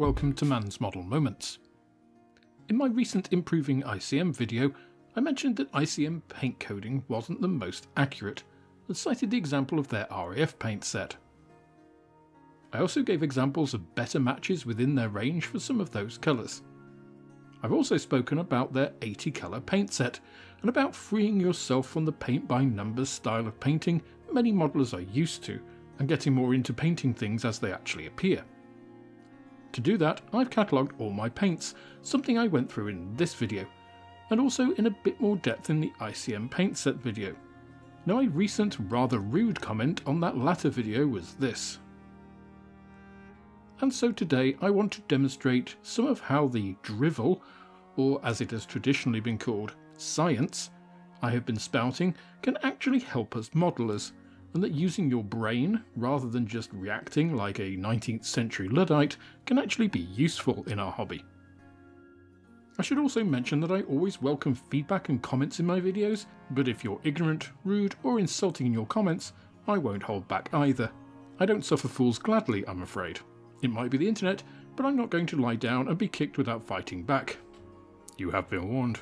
welcome to Man's Model Moments. In my recent Improving ICM video, I mentioned that ICM paint coding wasn't the most accurate, and cited the example of their RAF paint set. I also gave examples of better matches within their range for some of those colours. I've also spoken about their 80 colour paint set, and about freeing yourself from the paint by numbers style of painting many modelers are used to, and getting more into painting things as they actually appear. To do that, I've catalogued all my paints, something I went through in this video, and also in a bit more depth in the ICM paint set video. Now, a recent rather rude comment on that latter video was this. And so today I want to demonstrate some of how the drivel, or as it has traditionally been called, science, I have been spouting can actually help us modelers, and that using your brain, rather than just reacting like a 19th century Luddite, can actually be useful in our hobby. I should also mention that I always welcome feedback and comments in my videos, but if you're ignorant, rude or insulting in your comments, I won't hold back either. I don't suffer fools gladly, I'm afraid. It might be the internet, but I'm not going to lie down and be kicked without fighting back. You have been warned.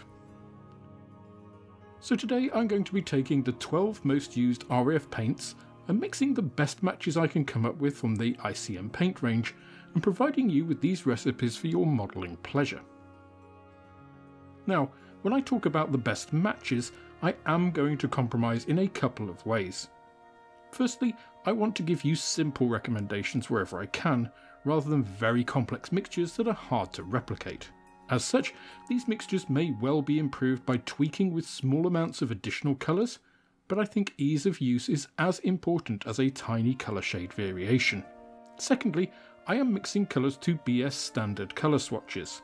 So today I'm going to be taking the 12 most used RAF paints and mixing the best matches I can come up with from the ICM paint range, and providing you with these recipes for your modelling pleasure. Now, when I talk about the best matches, I am going to compromise in a couple of ways. Firstly, I want to give you simple recommendations wherever I can, rather than very complex mixtures that are hard to replicate. As such, these mixtures may well be improved by tweaking with small amounts of additional colours, but I think ease of use is as important as a tiny colour shade variation. Secondly, I am mixing colours to BS standard colour swatches.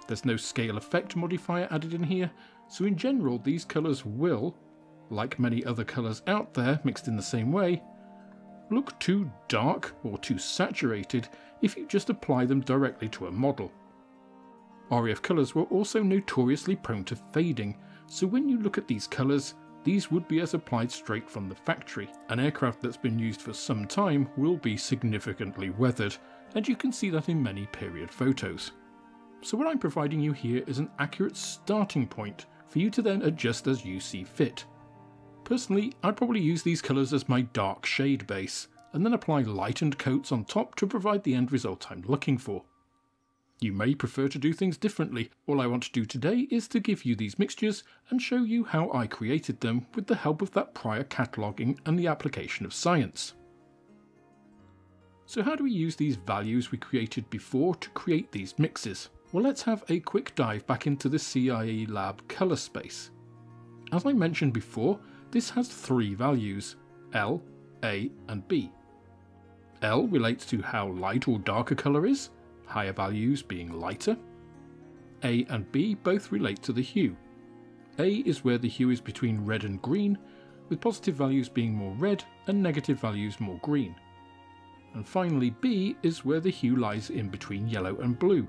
There's no scale effect modifier added in here, so in general these colours will, like many other colours out there mixed in the same way, look too dark or too saturated if you just apply them directly to a model. RAF colours were also notoriously prone to fading, so when you look at these colours, these would be as applied straight from the factory. An aircraft that's been used for some time will be significantly weathered, and you can see that in many period photos. So what I'm providing you here is an accurate starting point for you to then adjust as you see fit. Personally, I'd probably use these colours as my dark shade base, and then apply lightened coats on top to provide the end result I'm looking for. You may prefer to do things differently. All I want to do today is to give you these mixtures and show you how I created them with the help of that prior cataloguing and the application of science. So how do we use these values we created before to create these mixes? Well, let's have a quick dive back into the CIE Lab colour space. As I mentioned before, this has three values, L, A and B. L relates to how light or dark a colour is, higher values being lighter. A and B both relate to the hue. A is where the hue is between red and green, with positive values being more red and negative values more green. And finally B is where the hue lies in between yellow and blue,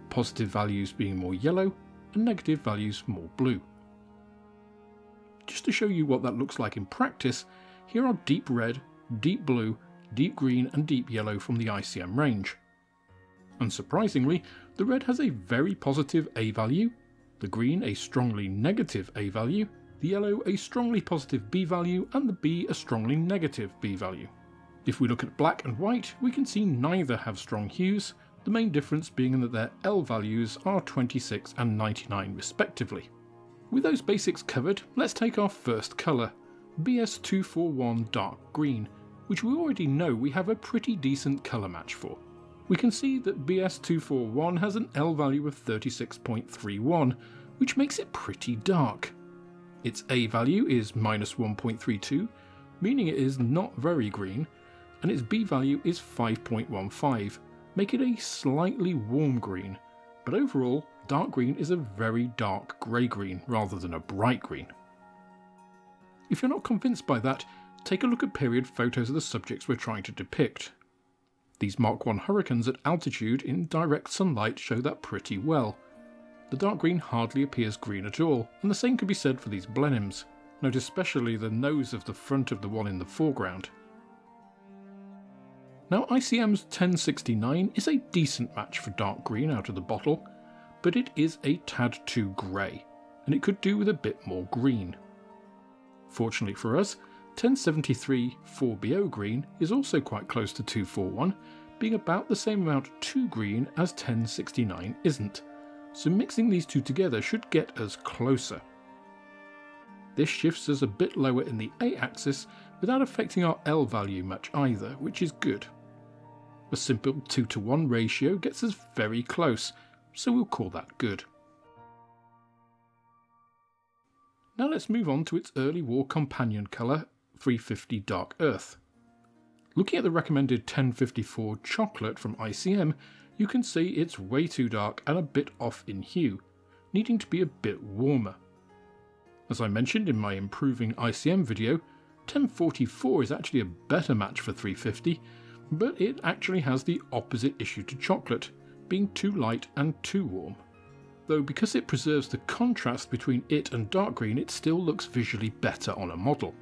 positive values being more yellow and negative values more blue. Just to show you what that looks like in practice, here are deep red, deep blue, deep green and deep yellow from the ICM range. Unsurprisingly, the red has a very positive A value, the green a strongly negative A value, the yellow a strongly positive B value and the B a strongly negative B value. If we look at black and white, we can see neither have strong hues, the main difference being that their L values are 26 and 99 respectively. With those basics covered, let's take our first colour, BS241 Dark Green, which we already know we have a pretty decent colour match for. We can see that BS241 has an L value of 36.31, which makes it pretty dark. Its A value is -1.32, meaning it is not very green, and its B value is 5.15, making it a slightly warm green, but overall, dark green is a very dark grey green rather than a bright green. If you're not convinced by that, take a look at period photos of the subjects we're trying to depict. These Mark I Hurricanes at altitude in direct sunlight show that pretty well. The dark green hardly appears green at all, and the same could be said for these Blenheims. Note especially the nose of the front of the one in the foreground. Now ICM's 1069 is a decent match for dark green out of the bottle, but it is a tad too grey, and it could do with a bit more green. Fortunately for us, 1073 4BO green is also quite close to 241, being about the same amount too green as 1069 isn't, so mixing these two together should get us closer. This shifts us a bit lower in the A axis without affecting our L value much either, which is good. A simple 2:1 ratio gets us very close, so we'll call that good. Now let's move on to its early war companion colour, 350 Dark Earth. Looking at the recommended 1054 Chocolate from ICM, you can see it's way too dark and a bit off in hue, needing to be a bit warmer. As I mentioned in my improving ICM video, 1044 is actually a better match for 350, but it actually has the opposite issue to Chocolate, being too light and too warm. Though because it preserves the contrast between it and dark green, it still looks visually better on a model.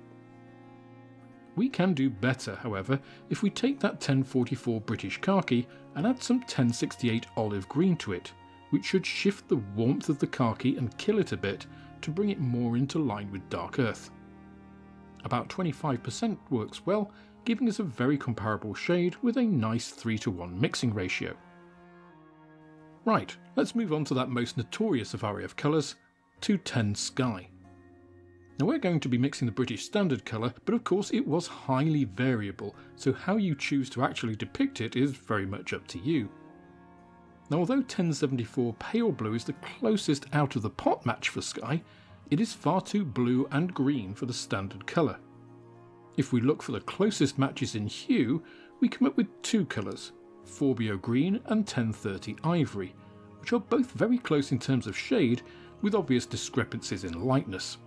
We can do better, however, if we take that 1044 British Khaki and add some 1068 olive green to it, which should shift the warmth of the khaki and kill it a bit to bring it more into line with Dark Earth. About 25% works well, giving us a very comparable shade with a nice 3:1 mixing ratio. Right, let's move on to that most notorious of RAF colours, 210 Sky. Now we're going to be mixing the British Standard colour, but of course it was highly variable, so how you choose to actually depict it is very much up to you. Now although 1074 Pale Blue is the closest out of the pot match for Sky, it is far too blue and green for the standard colour. If we look for the closest matches in hue, we come up with two colours, 4BO Green and 1030 Ivory, which are both very close in terms of shade, with obvious discrepancies in lightness.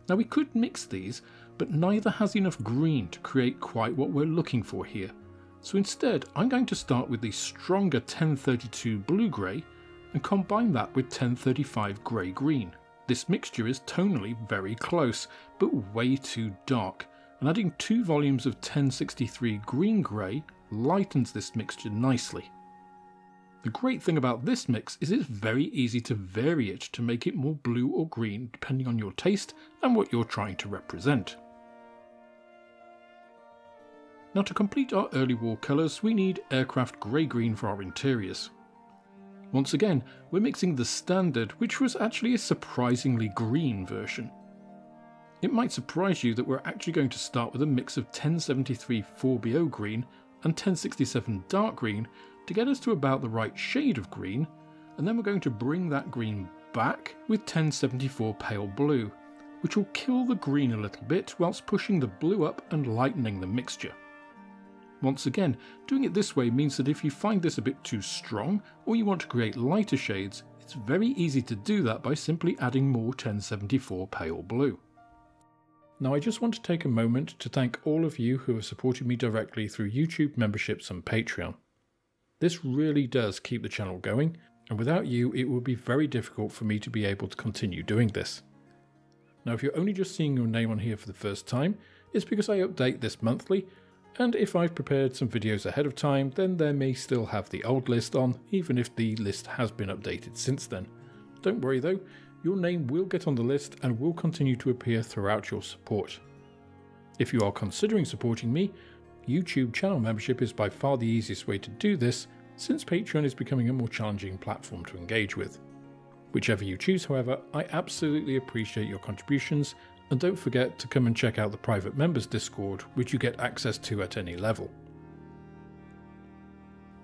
Now we could mix these, but neither has enough green to create quite what we're looking for here, so instead I'm going to start with the stronger 1032 Blue-Grey and combine that with 1035 Grey-Green. This mixture is tonally very close, but way too dark, and adding 2 volumes of 1063 Green-Grey lightens this mixture nicely. The great thing about this mix is it's very easy to vary it to make it more blue or green depending on your taste and what you're trying to represent. Now to complete our early war colours we need aircraft grey-green for our interiors. Once again we're mixing the standard, which was actually a surprisingly green version. It might surprise you that we're actually going to start with a mix of 1073 4BO green and 1067 dark green to get us to about the right shade of green, and then we're going to bring that green back with 1074 Pale Blue, which will kill the green a little bit whilst pushing the blue up and lightening the mixture. Once again, doing it this way means that if you find this a bit too strong or you want to create lighter shades, it's very easy to do that by simply adding more 1074 Pale Blue. Now I just want to take a moment to thank all of you who have supported me directly through YouTube memberships and Patreon. This really does keep the channel going, and without you it would be very difficult for me to be able to continue doing this. Now if you're only just seeing your name on here for the first time, it's because I update this monthly, and if I've prepared some videos ahead of time then there may still have the old list on, even if the list has been updated since then. Don't worry though, your name will get on the list and will continue to appear throughout your support. If you are considering supporting me, YouTube channel membership is by far the easiest way to do this, since Patreon is becoming a more challenging platform to engage with. Whichever you choose, however, I absolutely appreciate your contributions, and don't forget to come and check out the private members Discord, which you get access to at any level.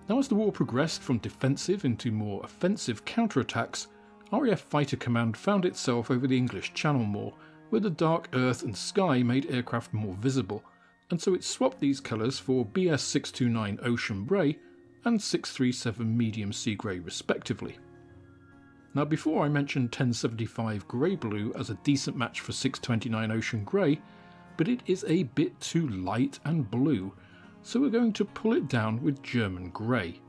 Now as the war progressed from defensive into more offensive counterattacks, RAF Fighter Command found itself over the English Channel more, where the Dark Earth and Sky made aircraft more visible, and so it swapped these colours for BS629 Ocean Grey and 637 Medium Sea Grey respectively. Now before I mentioned 1075 Grey Blue as a decent match for 629 Ocean Grey, but it is a bit too light and blue, so we're going to pull it down with German Grey.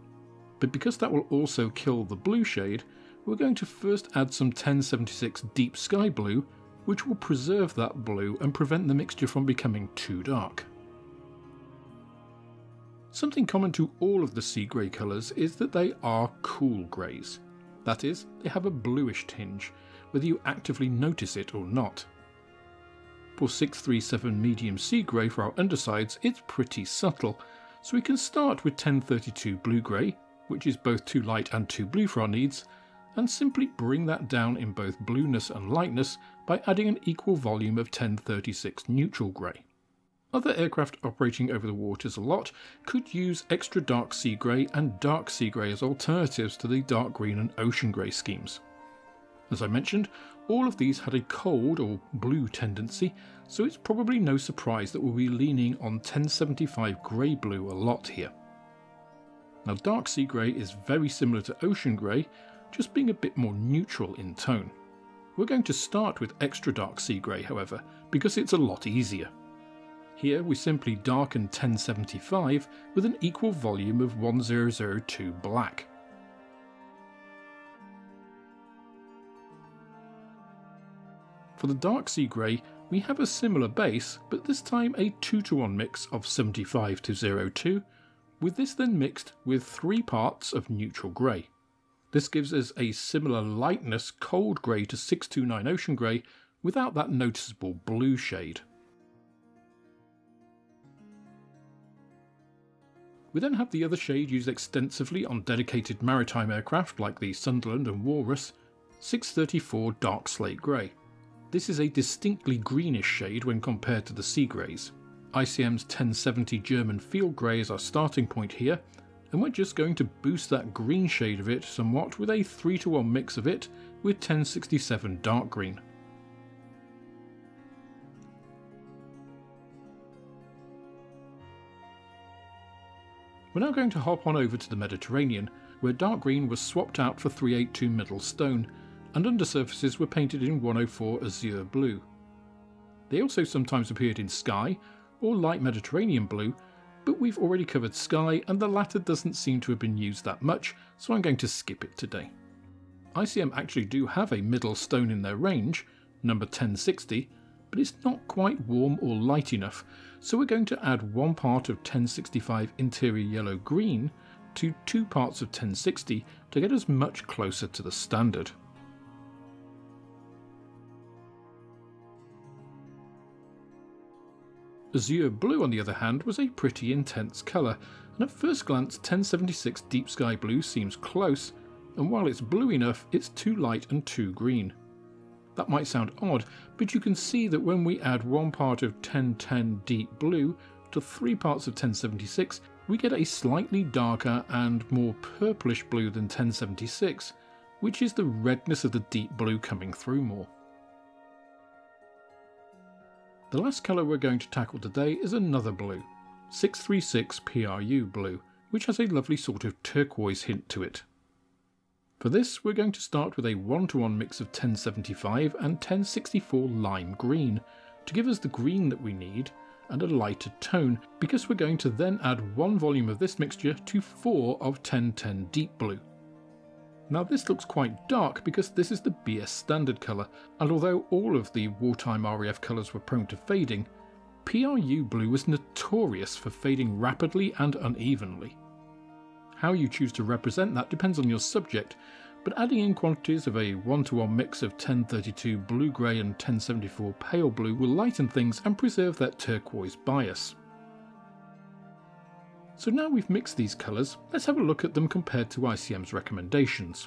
But because that will also kill the blue shade, we're going to first add some 1076 Deep Sky Blue, which will preserve that blue and prevent the mixture from becoming too dark. Something common to all of the sea grey colours is that they are cool greys. That is, they have a bluish tinge, whether you actively notice it or not. For 637 medium sea grey for our undersides, it's pretty subtle, so we can start with 1032 blue grey, which is both too light and too blue for our needs, and simply bring that down in both blueness and lightness by adding an equal volume of 1036 neutral grey. Other aircraft operating over the waters a lot could use extra dark sea grey and dark sea grey as alternatives to the dark green and ocean grey schemes. As I mentioned, all of these had a cold or blue tendency, so it's probably no surprise that we'll be leaning on 1075 grey blue a lot here. Now dark sea grey is very similar to ocean grey, just being a bit more neutral in tone. We're going to start with extra dark sea grey however, because it's a lot easier. Here we simply darken 1075 with an equal volume of 1002 black. For the dark sea grey, we have a similar base, but this time a 2-to-1 mix of 75 to 02, with this then mixed with 3 parts of neutral grey. This gives us a similar lightness cold grey to 629 ocean grey without that noticeable blue shade. We then have the other shade used extensively on dedicated maritime aircraft like the Sunderland and Walrus, 634 dark slate grey. This is a distinctly greenish shade when compared to the sea greys. ICM's 1070 German field grey is our starting point here, and we're just going to boost that green shade of it somewhat with a 3-to-1 mix of it with 1067 dark green. We're now going to hop on over to the Mediterranean, where dark green was swapped out for 382 middle stone, and undersurfaces were painted in 104 Azure blue. They also sometimes appeared in Sky or light Mediterranean blue, but we've already covered Sky and the latter doesn't seem to have been used that much, so I'm going to skip it today. ICM actually do have a middle stone in their range, number 1060, but it's not quite warm or light enough, so we're going to add 1 part of 1065 interior yellow green to 2 parts of 1060 to get us much closer to the standard. Azure blue on the other hand was a pretty intense colour, and at first glance 1076 deep sky blue seems close, and while it's blue enough it's too light and too green. That might sound odd, but you can see that when we add 1 part of 1010 deep blue to 3 parts of 1076 we get a slightly darker and more purplish blue than 1076, which is the redness of the deep blue coming through more. The last colour we're going to tackle today is another blue, 636 PRU Blue, which has a lovely sort of turquoise hint to it. For this we're going to start with a 1-to-1 mix of 1075 and 1064 lime green to give us the green that we need and a lighter tone, because we're going to then add 1 volume of this mixture to 4 of 1010 deep blue. Now this looks quite dark because this is the BS standard colour, and although all of the wartime RAF colours were prone to fading, PRU blue was notorious for fading rapidly and unevenly. How you choose to represent that depends on your subject, but adding in quantities of a 1-to-1 mix of 1032 blue-grey and 1074 pale blue will lighten things and preserve that turquoise bias. So now we've mixed these colours, let's have a look at them compared to ICM's recommendations.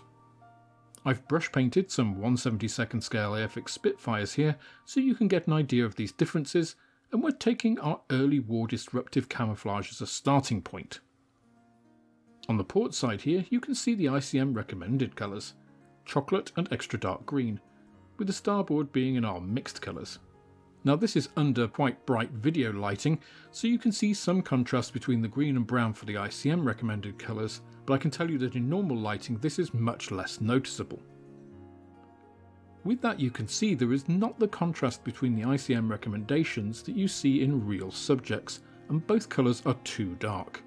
I've brush painted some 1/72 scale Airfix Spitfires here so you can get an idea of these differences, and we're taking our early war disruptive camouflage as a starting point. On the port side here you can see the ICM recommended colours, chocolate and extra dark green, with the starboard being in our mixed colours. Now this is under quite bright video lighting, so you can see some contrast between the green and brown for the ICM recommended colours, but I can tell you that in normal lighting this is much less noticeable. With that you can see there is not the contrast between the ICM recommendations that you see in real subjects, and both colours are too dark.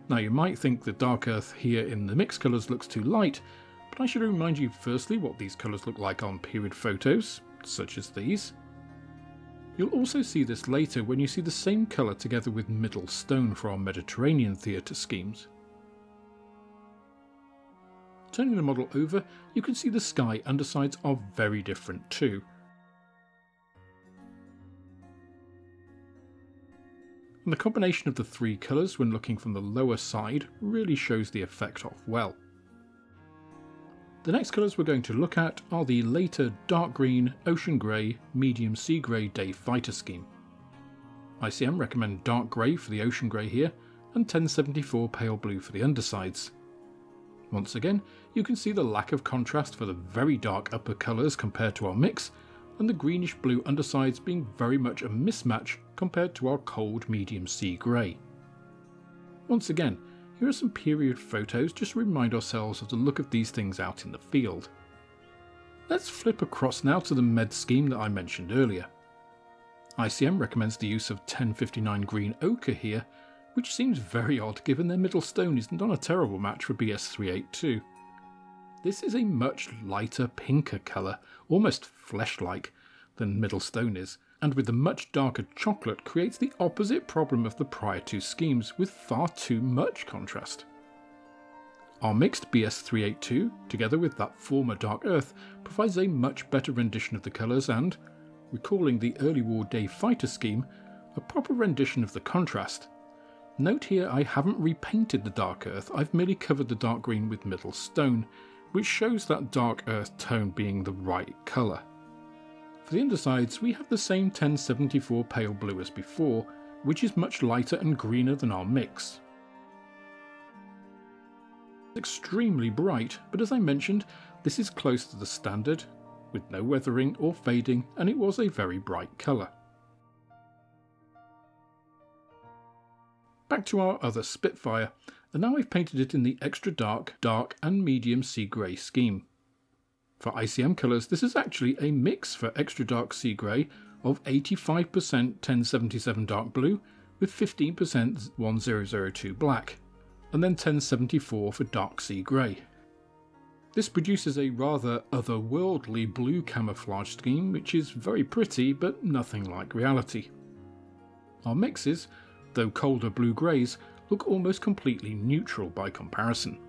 Now you might think the dark earth here in the mixed colours looks too light, but I should remind you firstly what these colours look like on period photos, such as these. You'll also see this later when you see the same colour together with middle stone for our Mediterranean theatre schemes. Turning the model over, you can see the sky undersides are very different too. And the combination of the three colours when looking from the lower side really shows the effect off well. The next colours we're going to look at are the later dark green, ocean grey, medium sea grey day fighter scheme. ICM recommend dark grey for the ocean grey here and 1074 pale blue for the undersides. Once again, you can see the lack of contrast for the very dark upper colours compared to our mix, and the greenish blue undersides being very much a mismatch compared to our cold medium sea grey. Once again, here are some period photos just to remind ourselves of the look of these things out in the field. Let's flip across now to the med scheme that I mentioned earlier. ICM recommends the use of 1059 green ochre here, which seems very odd given their middle stone is not a terrible match for BS382. This is a much lighter pinker colour, almost flesh-like, than middle stone is, and with the much darker chocolate creates the opposite problem of the prior two schemes with far too much contrast. Our mixed BS382, together with that former dark earth, provides a much better rendition of the colours and, recalling the early war day fighter scheme, a proper rendition of the contrast. Note here I haven't repainted the dark earth, I've merely covered the dark green with middle stone, which shows that dark earth tone being the right colour. For the undersides, we have the same 1074 pale blue as before, which is much lighter and greener than our mix. Extremely bright, but as I mentioned, this is close to the standard, with no weathering or fading, and it was a very bright colour. Back to our other Spitfire, and now I've painted it in the extra dark, dark and medium sea grey scheme. For ICM colours, this is actually a mix for extra dark sea grey of 85% 1077 dark blue with 15% 1002 black, and then 1074 for dark sea grey. This produces a rather otherworldly blue camouflage scheme which is very pretty but nothing like reality. Our mixes, though colder blue-greys, look almost completely neutral by comparison.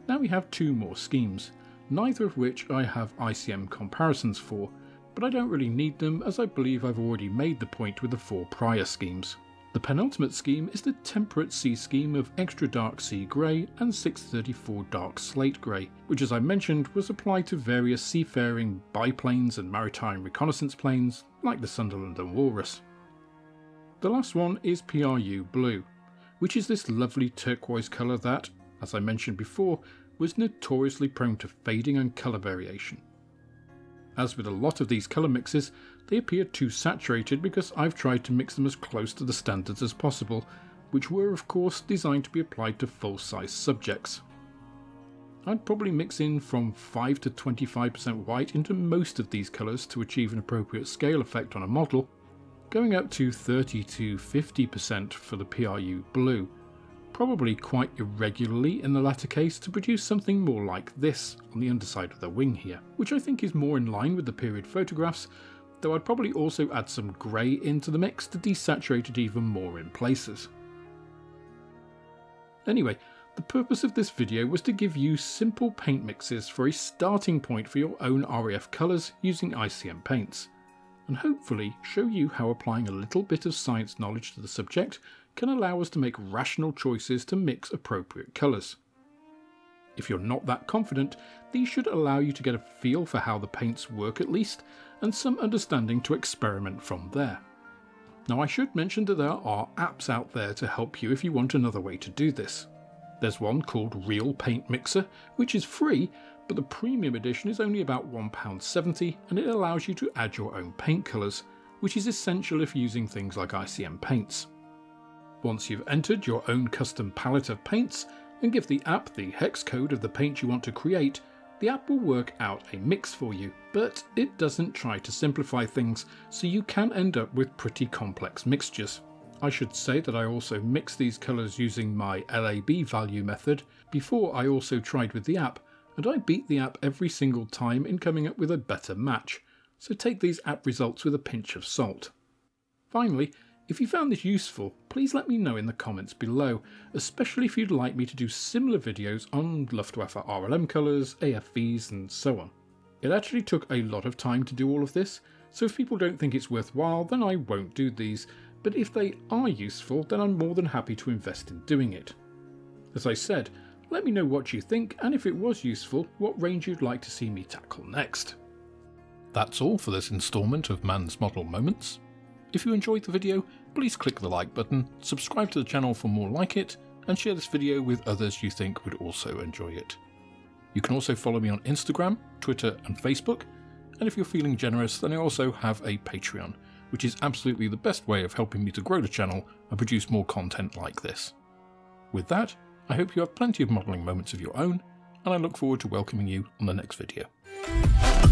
Now we have two more schemes, neither of which I have ICM comparisons for, but I don't really need them as I believe I've already made the point with the four prior schemes. The penultimate scheme is the temperate sea scheme of extra dark sea grey and 634 dark slate grey, which as I mentioned was applied to various seafaring biplanes and maritime reconnaissance planes like the Sunderland and Walrus. The last one is PRU Blue, which is this lovely turquoise colour that, as I mentioned before, was notoriously prone to fading and colour variation. As with a lot of these colour mixes, they appear too saturated because I've tried to mix them as close to the standards as possible, which were of course designed to be applied to full-size subjects. I'd probably mix in from 5 to 25% white into most of these colours to achieve an appropriate scale effect on a model, going up to 30 to 50% for the PRU Blue, probably quite irregularly in the latter case to produce something more like this on the underside of the wing here, which I think is more in line with the period photographs, though I'd probably also add some grey into the mix to desaturate it even more in places. Anyway, the purpose of this video was to give you simple paint mixes for a starting point for your own RAF colours using ICM paints, and hopefully show you how applying a little bit of science knowledge to the subject can allow us to make rational choices to mix appropriate colours. If you're not that confident, these should allow you to get a feel for how the paints work at least, and some understanding to experiment from there. Now I should mention that there are apps out there to help you if you want another way to do this. There's one called Real Paint Mixer, which is free, but the premium edition is only about £1.70 and it allows you to add your own paint colours, which is essential if using things like ICM paints. Once you've entered your own custom palette of paints and give the app the hex code of the paint you want to create, the app will work out a mix for you, but it doesn't try to simplify things, so you can end up with pretty complex mixtures. I should say that I also mix these colours using my LAB value method before I also tried with the app, and I beat the app every single time in coming up with a better match, so take these app results with a pinch of salt. Finally, if you found this useful, please let me know in the comments below, especially if you'd like me to do similar videos on Luftwaffe RLM colours, AFVs and so on. It actually took a lot of time to do all of this, so if people don't think it's worthwhile then I won't do these, but if they are useful then I'm more than happy to invest in doing it. As I said, let me know what you think and if it was useful, what range you'd like to see me tackle next. That's all for this instalment of Man's Model Moments. If you enjoyed the video, please click the like button, subscribe to the channel for more like it, and share this video with others you think would also enjoy it. You can also follow me on Instagram, Twitter and Facebook, and if you're feeling generous then I also have a Patreon, which is absolutely the best way of helping me to grow the channel and produce more content like this. With that, I hope you have plenty of modelling moments of your own, and I look forward to welcoming you on the next video.